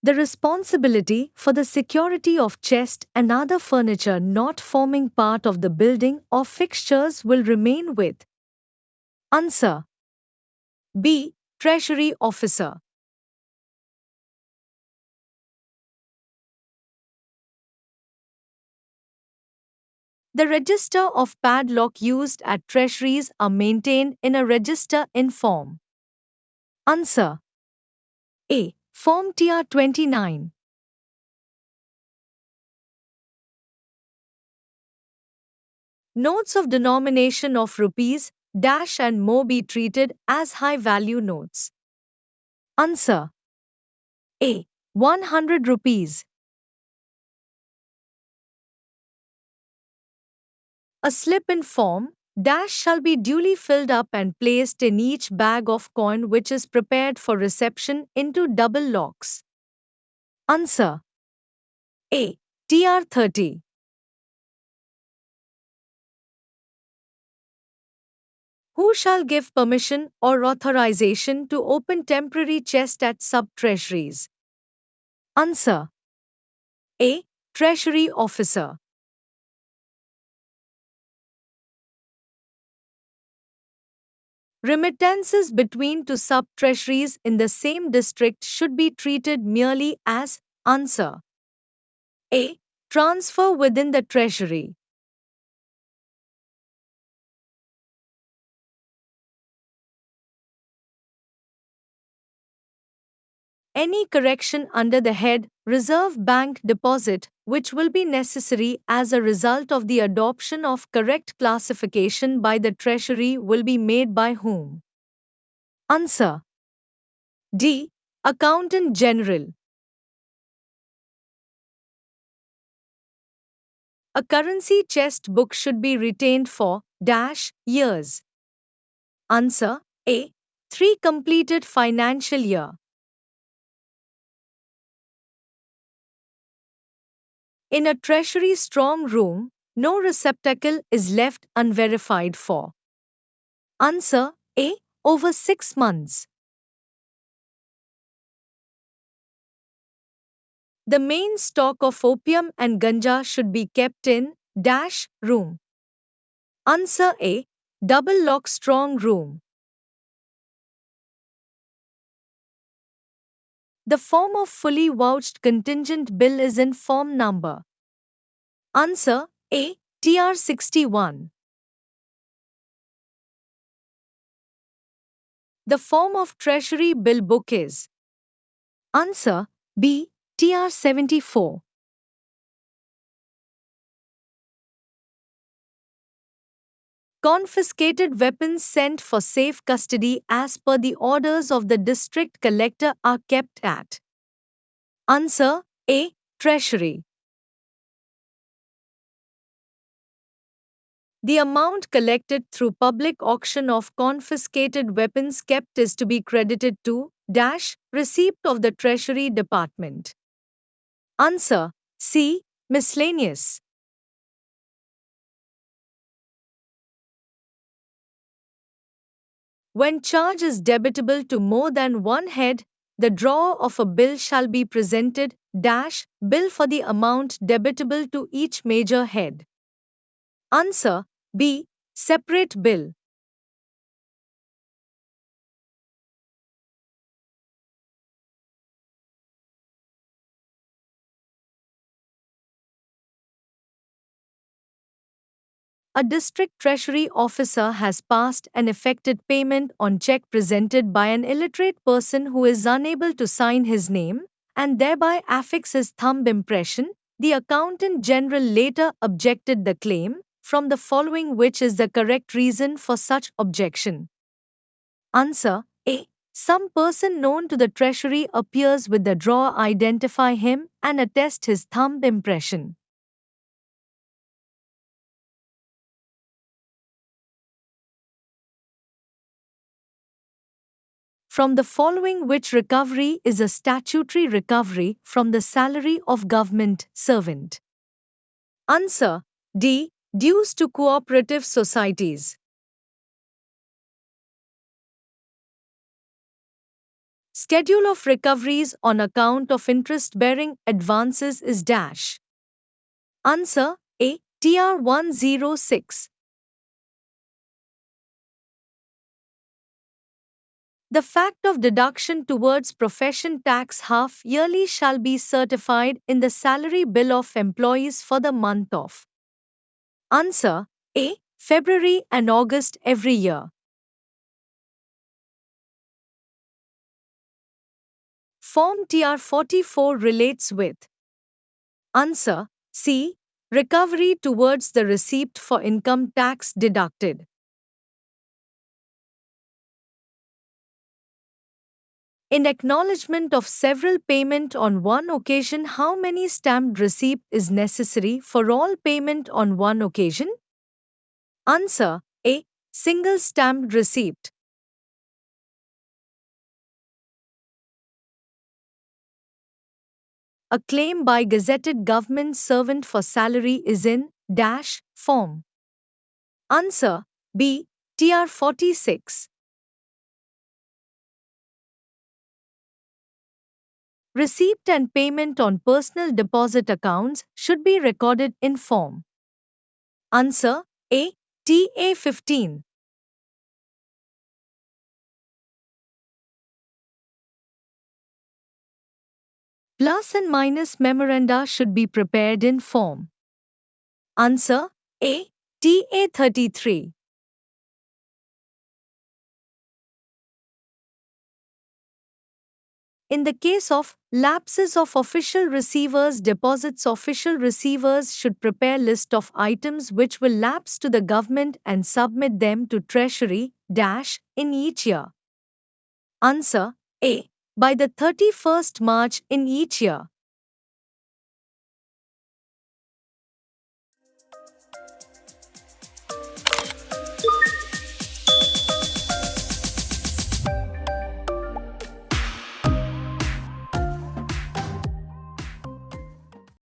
The responsibility for the security of chest and other furniture not forming part of the building or fixtures will remain with Answer B. Treasury Officer. The register of padlock used at treasuries are maintained in a register in form. Answer A. Form TR 29. Notes of denomination of rupees dash and more be treated as high value notes. Answer A. 100 rupees. A slip in form dash shall be duly filled up and placed in each bag of coin which is prepared for reception into double locks. Answer A. TR 30. Who shall give permission or authorization to open temporary chest at sub-treasuries? Answer A. Treasury Officer. Remittances between two sub-treasuries in the same district should be treated merely as Answer A. Transfer within the treasury. Any correction under the head Reserve Bank deposit, which will be necessary as a result of the adoption of correct classification by the Treasury, will be made by whom? Answer D. Accountant General. A currency chest book should be retained for dash years. Answer A. 3 completed financial year. In a treasury strong room, no receptacle is left unverified for. Answer A. Over 6 months. The main stock of opium and ganja should be kept in dash room. Answer A. Double lock strong room. The form of fully vouched contingent bill is in form number. Answer A. TR 61. The form of treasury bill book is. Answer B. TR 74. Confiscated weapons sent for safe custody as per the orders of the district collector are kept at. Answer A. Treasury. The amount collected through public auction of confiscated weapons kept is to be credited to dash receipt of the Treasury Department. Answer C. Miscellaneous. When charge is debitable to more than one head, the drawer of a bill shall be presented dash bill for the amount debitable to each major head. Answer B. Separate bill. A district treasury officer has passed and effected payment on check presented by an illiterate person who is unable to sign his name and thereby affix his thumb impression. The accountant general later objected the claim, from the following which is the correct reason for such objection. Answer A. Some person known to the treasury appears with the drawer, identify him and attest his thumb impression. From the following which recovery is a statutory recovery from the salary of government servant? Answer D. Dues to cooperative societies. Schedule of recoveries on account of interest-bearing advances is dash. Answer A. TR 106. The fact of deduction towards profession tax half yearly shall be certified in the salary bill of employees for the month of. Answer A. February and August every year. Form TR 44 relates with. Answer C. Recovery towards the receipt for income tax deducted. In acknowledgement of several payment on one occasion, how many stamped receipt is necessary for all payment on one occasion? Answer A. Single stamped receipt. A claim by gazetted government servant for salary is in dash form. Answer B. TR 46. Receipt and payment on personal deposit accounts should be recorded in form. Answer A. TA 15. Plus and minus memoranda should be prepared in form. Answer A. TA 33. In the case of lapses of official receivers' deposits, official receivers should prepare list of items which will lapse to the government and submit them to Treasury dash in each year. Answer A. By the 31st March in each year.